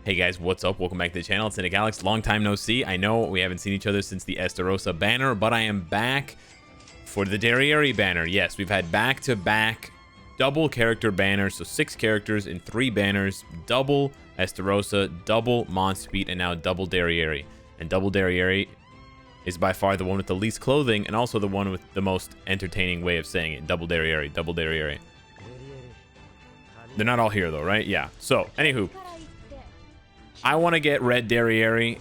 Hey guys, what's up? Welcome back to the channel. It's Nick Alex. Long time no see. I know we haven't seen each other since the Esterosa banner, but I am back for the Derieri banner. Yes, we've had back-to-back double character banners, so 6 characters in 3 banners, double Esterosa, double Monspeed, and now double Derieri. And double Derieri is by far the one with the least clothing, and also the one with the most entertaining way of saying it. Double Derieri, double Derieri. They're not all here though, right? Yeah. So, anywho, I want to get red Derieri.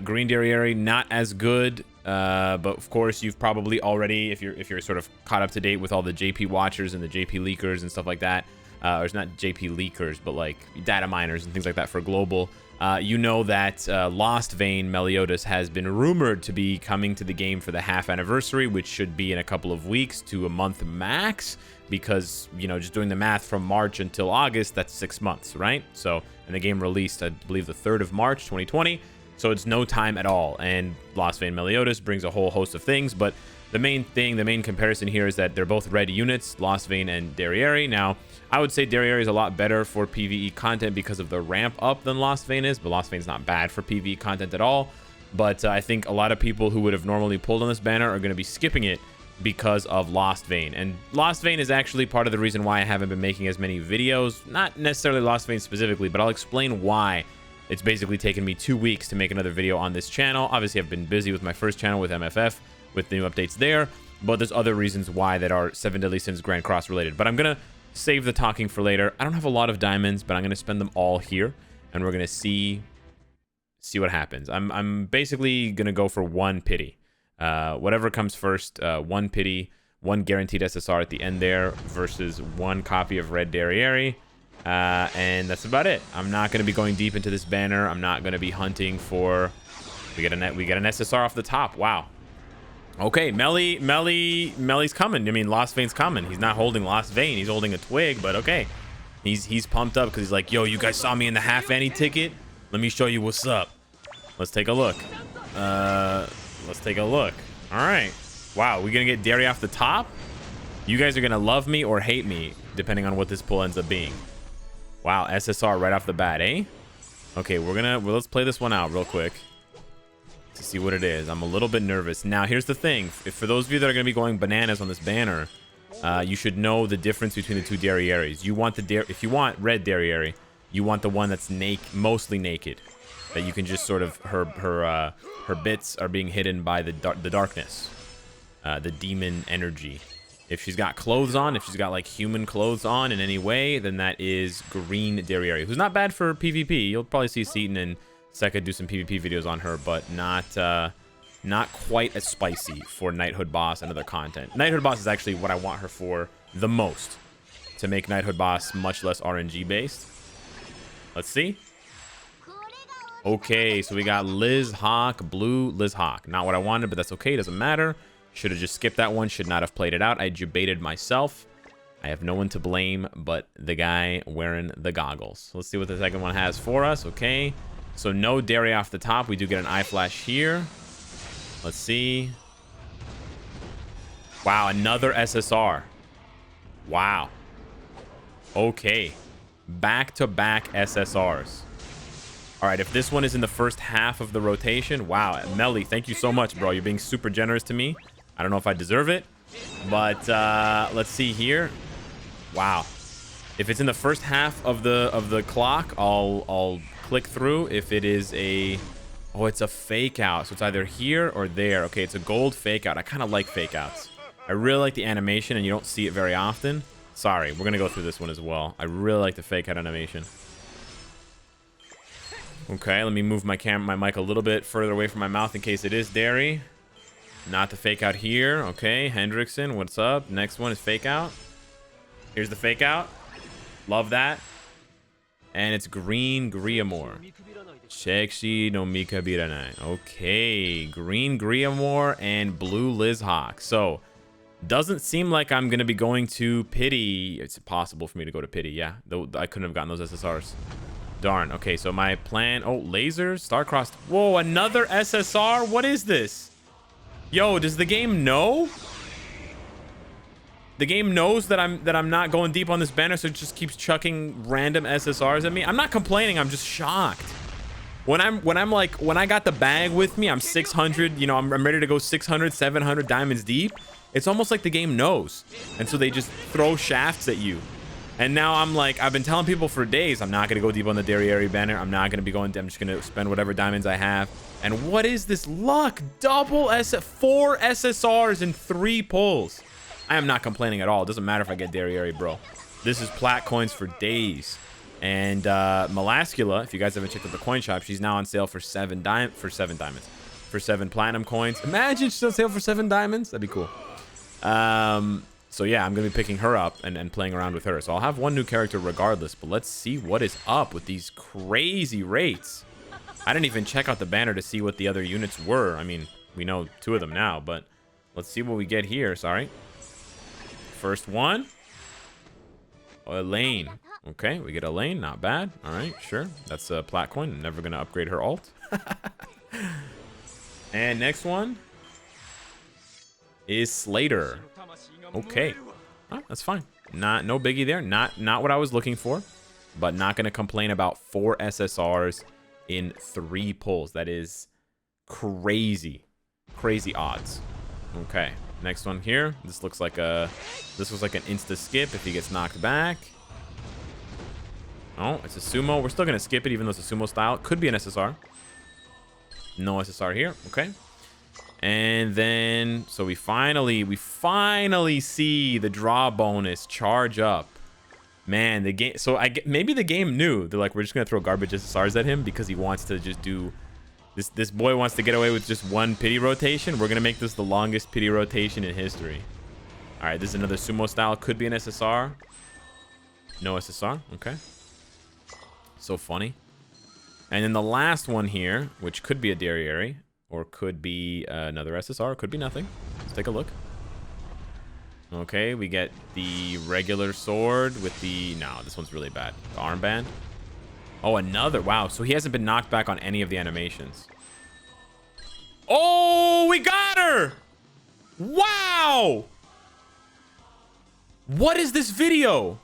Green Derieri, not as good. But of course, you've probably already, if you're sort of caught up to date with all the JP watchers and the JP leakers and stuff like that, or it's not JP leakers, but like data miners and things like that for global, you know that Lost Vein Meliodas has been rumored to be coming to the game for the half anniversary, which should be in a couple of weeks to a month max, because, you know, just doing the math from March until August, that's 6 months, right? So, and the game released, I believe, the 3rd of March 2020. So it's no time at all, and Lost Vein Meliodas brings a whole host of things, but the main comparison here is that they're both red units, Lost Vein and Derieri. Now, I would say Derieri is a lot better for PvE content because of the ramp up than Lost Vein is, but Lost Vein is not bad for PvE content at all. But I think a lot of people who would have normally pulled on this banner are going to be skipping it because of Lost Vein. And Lost Vein is actually part of the reason why I haven't been making as many videos, not necessarily Lost Vein specifically, but I'll explain why. It's basically taken me 2 weeks to make another video on this channel. Obviously, I've been busy with my first channel with MFF, with the new updates there, but there's other reasons why that are 7 Deadly Sins Grand Cross related. But I'm going to save the talking for later. I don't have a lot of diamonds, but I'm going to spend them all here, and we're going to see what happens. I'm basically going to go for 1 pity. Whatever comes first, 1 pity, 1 guaranteed SSR at the end there, versus 1 copy of Red Derieri. And that's about it. I'm not going to be going deep into this banner. I'm not going to be hunting for... We get an SSR off the top. Wow. Okay, Melly's coming. I mean, Lost Vein's coming. He's not holding Lost Vein. He's holding a twig, but okay. He's pumped up because he's like, yo, you guys saw me in the half annie ticket? Let me show you what's up. Let's take a look. Let's take a look. All right. Wow, we going to get Deri off the top? You guys are going to love me or hate me, depending on what this pull ends up being. Wow, SSR right off the bat, eh? Okay, let's play this one out real quick to see what it is. I'm a little bit nervous. Now, here's the thing. For those of you that are going to be going bananas on this banner, you should know the difference between the 2 Derieris. If you want red Derieri, you want the one that's mostly naked. That you can just sort of, her bits are being hidden by the darkness, the demon energy. If she's got clothes on, if she's got like human clothes on in any way, then that is green Derieri, who's not bad for PvP. You'll probably see Seaton and Seka do some PvP videos on her, but not quite as spicy for Knighthood Boss and other content. Knighthood Boss is actually what I want her for the most, to make Knighthood Boss much less RNG based. Let's see. Okay, so we got Liz Hawk, blue Liz Hawk. Not what I wanted, but that's okay. Doesn't matter. Should have just skipped that one. Should not have played it out. I debated myself. I have no one to blame but the guy wearing the goggles. Let's see what the second one has for us. Okay. So no Deri off the top. We do get an eye flash here. Let's see. Wow, another SSR. Wow. Okay. Back-to-back SSRs. All right, if this one is in the first half of the rotation, wow. Melly, thank you so much, bro. You're being super generous to me. I don't know if I deserve it, but let's see here. Wow. If it's in the first half of the clock, I'll click through. If it is oh, it's a fake out. So it's either here or there. Okay, it's a gold fake out. I kind of like fake outs. I really like the animation, and you don't see it very often. Sorry, we're going to go through this one as well. I really like the fake out animation. Okay, let me move my mic a little bit further away from my mouth in case it is Deri. Not the fake out here. Okay, Hendrickson, what's up? Next one is fake out. Here's the fake out. Love that. And it's green Griamore. Shekshi no Mika Biranai. Okay, green Griamore and blue Liz Hawk. So, doesn't seem like I'm going to be going to pity. It's possible for me to go to pity, yeah. Though I couldn't have gotten those SSRs. Darn. Okay, so my plan... Oh, lasers, star-crossed. Whoa, another SSR? What is this? Yo, does the game know? The game knows that I'm not going deep on this banner, so it just keeps chucking random SSRs at me. I'm not complaining. I'm just shocked. When I got the bag with me, I'm 600. You know, I'm ready to go 600, 700 diamonds deep. It's almost like the game knows, and so they just throw shafts at you. And now I'm like, I've been telling people for days, I'm not gonna go deep on the Derieri banner. I'm not gonna be going. I'm just gonna spend whatever diamonds I have. And what is this luck? Double 4 SSRs and 3 pulls. I am not complaining at all. It doesn't matter if I get Derieri, bro. This is plat coins for days. And Melascula, if you guys haven't checked out the coin shop, she's now on sale for 7 diamonds. For 7 platinum coins. Imagine she's on sale for 7 diamonds. That'd be cool. So yeah, I'm gonna be picking her up and playing around with her. So I'll have one new character regardless. But let's see what is up with these crazy rates. I didn't even check out the banner to see what the other units were. I mean, we know 2 of them now, but let's see what we get here. Sorry. First one. Elaine. Okay, we get Elaine. Not bad. All right, sure. That's a plat coin. I'm never going to upgrade her alt. And next one is Slater. Okay. Oh, that's fine. No biggie there. Not what I was looking for, but not going to complain about 4 SSRs in 3 pulls. That is crazy. Crazy odds. Okay. Next one here. This looks like an insta skip if he gets knocked back. Oh, it's a sumo. We're still gonna skip it even though it's a sumo style. Could be an SSR. No SSR here. Okay. And then so we finally see the draw bonus charge up. Man, the game. So maybe the game knew. They're like, we're just gonna throw garbage SSRs at him because he wants to just do. This boy wants to get away with just 1 pity rotation. We're gonna make this the longest pity rotation in history. All right, this is another sumo style. Could be an SSR. No SSR. Okay. So funny. And then the last one here, which could be a Derieri, or could be another SSR, could be nothing. Let's take a look. Okay, we get the regular sword with the... No, this one's really bad. The armband. Oh, another. Wow, so he hasn't been knocked back on any of the animations. Oh, we got her! Wow! What is this video?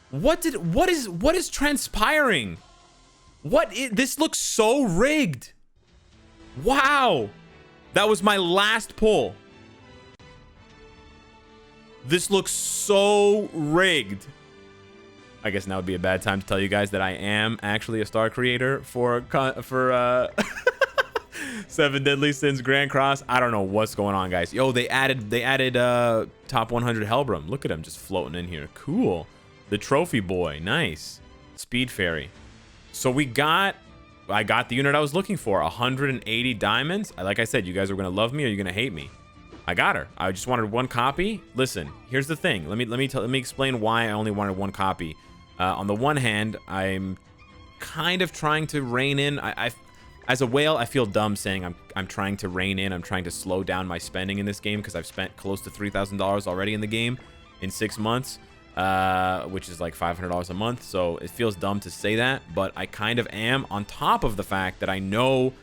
What is transpiring? This looks so rigged. Wow. That was my last pull. This looks so rigged. I guess now would be a bad time to tell you guys that I am actually a star creator for 7 Deadly Sins Grand Cross. I don't know what's going on, guys. Yo, they added top 100 Hellbrum. Look at him just floating in here. Cool. The trophy boy. Nice. Speed Fairy. So I got the unit I was looking for. 180 diamonds. Like I said, you guys are going to love me or you're going to hate me. I got her. I just wanted 1 copy. Listen, here's the thing. Let me explain why I only wanted 1 copy. On the one hand, I'm kind of trying to rein in. As a whale, I feel dumb saying I'm trying to rein in. I'm trying to slow down my spending in this game because I've spent close to $3,000 already in the game in 6 months, which is like $500 a month. So it feels dumb to say that, but I kind of am, on top of the fact that I know,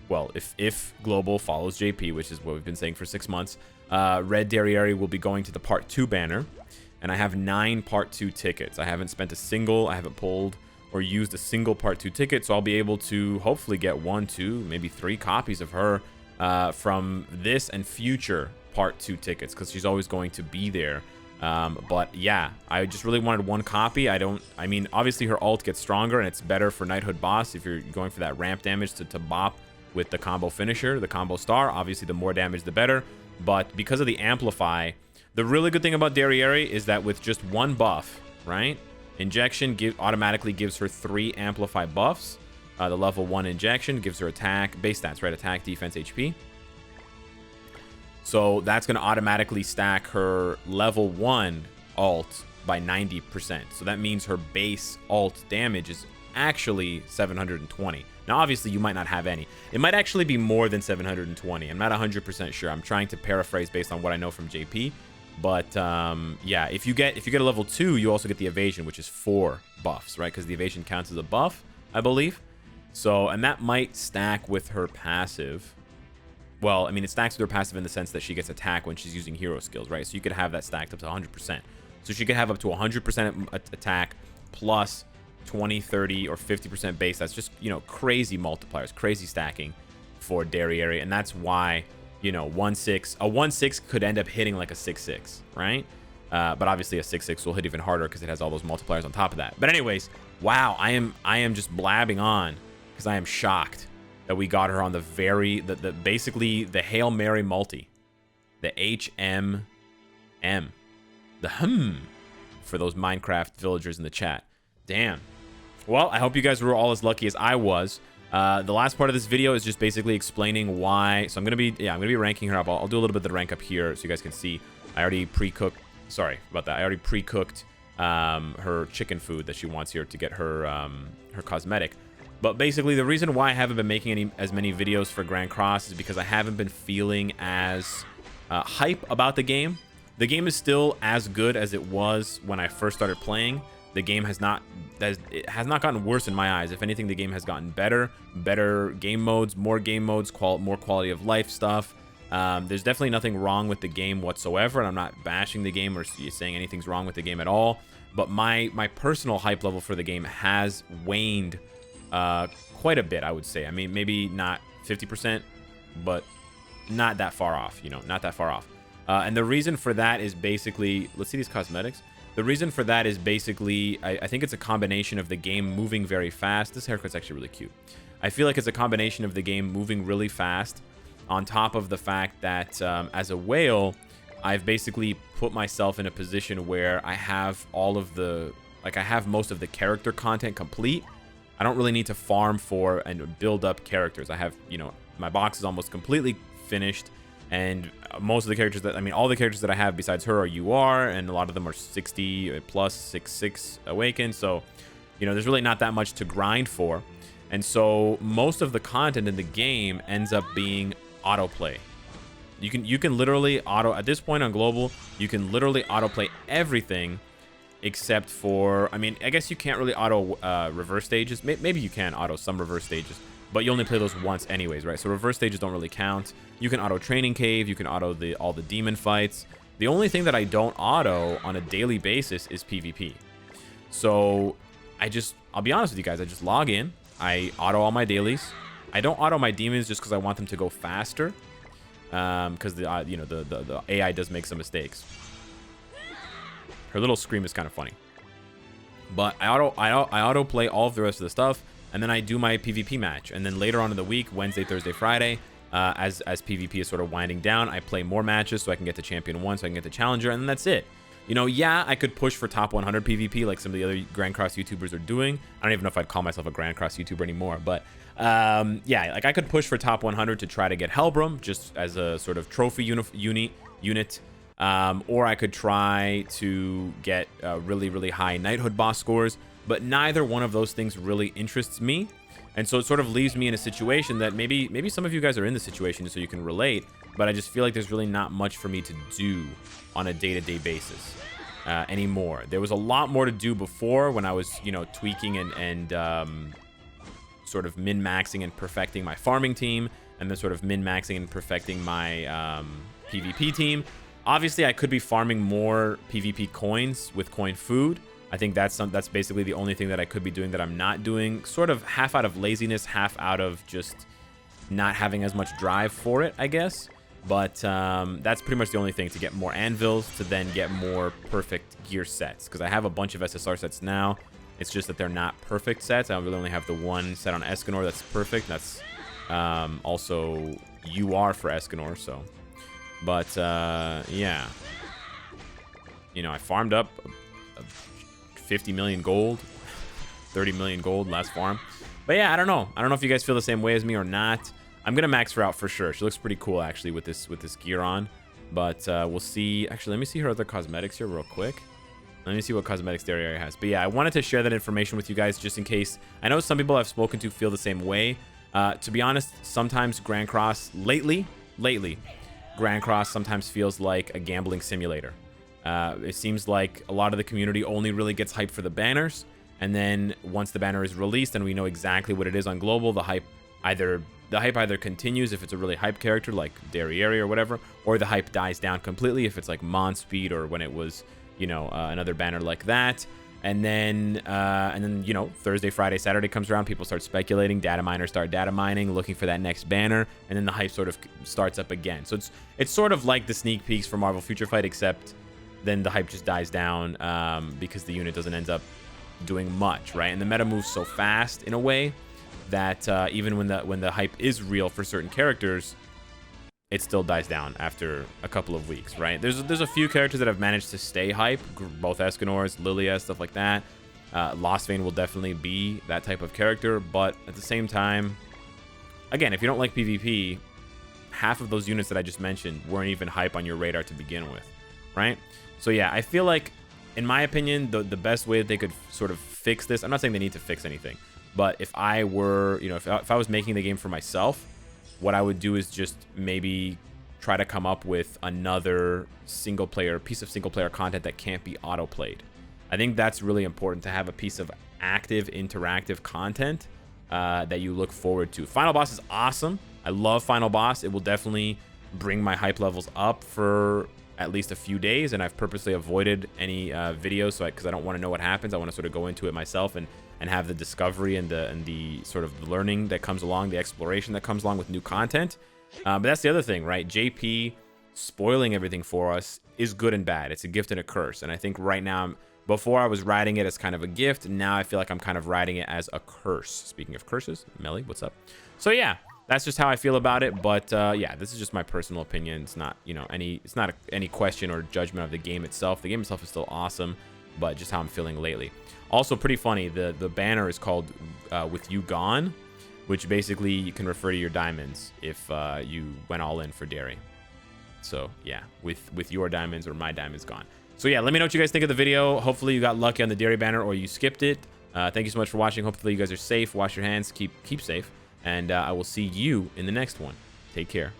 well, if Global follows JP, which is what we've been saying for 6 months, Red Derieri will be going to the Part 2 banner, and I have 9 Part 2 tickets. I haven't pulled or used a single Part 2 ticket, so I'll be able to hopefully get 1, 2, maybe 3 copies of her from this and future Part 2 tickets, because she's always going to be there. But yeah, I just really wanted 1 copy. I mean, obviously her ult gets stronger, and it's better for Knighthood Boss if you're going for that ramp damage to bop with the combo finisher, the combo star. Obviously, the more damage, the better. But because of the amplify, the really good thing about Derieri is that with just 1 buff, right? Injection automatically gives her 3 amplify buffs. The level 1 injection gives her attack, base stats, right? Attack, defense, HP. So that's going to automatically stack her level 1 ult by 90%. So that means her base ult damage is actually 720. Now, obviously, you might not have any. It might actually be more than 720. I'm not 100% sure. I'm trying to paraphrase based on what I know from JP. But yeah, if you get a level 2, you also get the evasion, which is 4 buffs, right? Because the evasion counts as a buff, I believe. So, and that might stack with her passive. well, I mean, it stacks with her passive in the sense that she gets attack when she's using hero skills, right? So you could have that stacked up to 100%. So she could have up to 100% attack plus 20, 30, or 50% base. That's just, you know, crazy multipliers, crazy stacking for Derieri. And that's why, you know, a 1/6 could end up hitting like a 6/6, right? But obviously a 6/6 will hit even harder because it has all those multipliers on top of that. But anyways, wow, I am just blabbing on because I am shocked that we got her on the basically the Hail Mary multi, the HMM, the for those Minecraft villagers in the chat. Damn. Well, I hope you guys were all as lucky as I was. The last part of this video is just basically explaining why. So I'm gonna be ranking her up. I'll do a little bit of the rank up here so you guys can see. I already pre-cooked. Sorry about that. I already pre-cooked her chicken food that she wants here to get her her cosmetic. But basically, the reason why I haven't been making as many videos for Grand Cross is because I haven't been feeling as hype about the game. The game is still as good as it was when I first started playing. The game has not gotten worse in my eyes. If anything, the game has gotten better game modes, more more quality of life stuff. There's definitely nothing wrong with the game whatsoever, and I'm not bashing the game or saying anything's wrong with the game at all. But my personal hype level for the game has waned quite a bit, I would say. I mean, maybe not 50%, but not that far off, you know, not that far off. And the reason for that is basically, let's see these cosmetics. The reason for that is basically, I think it's a combination of the game moving very fast. This haircut's actually really cute. I feel like it's a combination of the game moving really fast on top of the fact that as a whale, I've basically put myself in a position where I have all of the, like I have most of the character content complete. I don't really need to farm for and build up characters. I have, you know, my box is almost completely finished. And most of the characters that, I mean, all the characters that I have besides her are UR, and a lot of them are 60 plus 6/6 awakened. So, you know, there's really not that much to grind for. And so most of the content in the game ends up being autoplay. You can literally at this point on global, you can literally autoplay everything except for, I mean, I guess you can't really auto reverse stages. Maybe you can auto some reverse stages, but you only play those once anyways, right? So reverse stages don't really count. You can auto training cave, you can auto all the demon fights. The only thing that I don't auto on a daily basis is PvP. So I'll be honest with you guys, I just log in, I auto all my dailies. I don't auto my demons just because I want them to go faster, because you know, the AI does make some mistakes. Her little scream is kind of funny. But I auto play all of the rest of the stuff, and then I do my PvP match. And then later on in the week, Wednesday, Thursday, Friday, as PvP is sort of winding down, I play more matches so I can get to Champion 1, so I can get to Challenger, and then that's it. You know, yeah, I could push for top 100 PvP like some of the other Grand Cross YouTubers are doing. I don't even know if I'd call myself a Grand Cross YouTuber anymore, but yeah, like I could push for top 100 to try to get Hellbrum just as a sort of trophy unit. Or I could try to get really, really high knighthood boss scores, but neither one of those things really interests me. And so it sort of leaves me in a situation that maybe some of you guys are in the situation so you can relate, but I just feel like there's really not much for me to do on a day-to-day basis anymore. There was a lot more to do before when I was, you know, tweaking and sort of min-maxing and perfecting my farming team, and then sort of min-maxing and perfecting my PvP team. Obviously, I could be farming more PvP coins with coin food. I think that's basically the only thing that I could be doing that I'm not doing, sort of half out of laziness, half out of just not having as much drive for it, I guess. But that's pretty much the only thing, to get more anvils, to then get more perfect gear sets, because I have a bunch of SSR sets now. It's just that they're not perfect sets. I really only have the one set on Escanor that's perfect. That's also UR for Escanor, so... But, yeah. You know, I farmed up 50 million gold, 30 million gold last farm. But yeah, I don't know. I don't know if you guys feel the same way as me or not. I'm going to max her out for sure. She looks pretty cool, actually, with this gear on. But we'll see. Actually, let me see her other cosmetics here real quick. Let me see what cosmetics Derieri has. But yeah, I wanted to share that information with you guys just in case. I know some people I've spoken to feel the same way. To be honest, sometimes Grand Cross, lately, Grand Cross sometimes feels like a gambling simulator. It seems like a lot of the community only really gets hyped for the banners, and then once the banner is released and we know exactly what it is on global, the hype either the hype either continues if it's a really hype character like Derieri or whatever, or the hype dies down completely if it's like Monspeed or when it was, you know, another banner like that. And then, you know, Thursday, Friday, Saturday comes around. People start speculating. Data miners start data mining, looking for that next banner. And then the hype sort of starts up again. So it's sort of like the sneak peeks for Marvel Future Fight, except then the hype just dies down because the unit doesn't end up doing much, right? And the meta moves so fast in a way that even when the hype is real for certain characters, it still dies down after a couple of weeks, right? There's a few characters that have managed to stay hype, both Escanors, Lilia, stuff like that. Lost Vein will definitely be that type of character, but at the same time, again, if you don't like PvP, half of those units that I just mentioned weren't even hype on your radar to begin with, right? So yeah, I feel like, in my opinion, the best way that they could sort of fix this, I'm not saying they need to fix anything, but if I were, you know, if I was making the game for myself, what I would do is just maybe try to come up with another piece of single player content that can't be auto played. I think that's really important, to have a piece of active interactive content that you look forward to. Final Boss is awesome. I love Final Boss. It will definitely bring my hype levels up for at least a few days, and I've purposely avoided any videos because I don't want to know what happens. I want to sort of go into it myself and have the discovery and the sort of the learning that comes along, the exploration that comes along with new content. But that's the other thing, right? JP spoiling everything for us is good and bad. It's a gift and a curse. And I think right now, before I was riding it as kind of a gift, now I feel like I'm kind of riding it as a curse. Speaking of curses, Melly, what's up? So yeah, that's just how I feel about it. But yeah, this is just my personal opinion. It's not, you know, it's not any question or judgment of the game itself. The game itself is still awesome, but just how I'm feeling lately. Also pretty funny, the banner is called With You Gone, which basically you can refer to your diamonds if you went all in for Dairy. So yeah, with your diamonds or my diamonds gone. So yeah, let me know what you guys think of the video. Hopefully you got lucky on the Dairy banner or you skipped it. Thank you so much for watching. Hopefully you guys are safe. Wash your hands. Keep safe. And I will see you in the next one. Take care.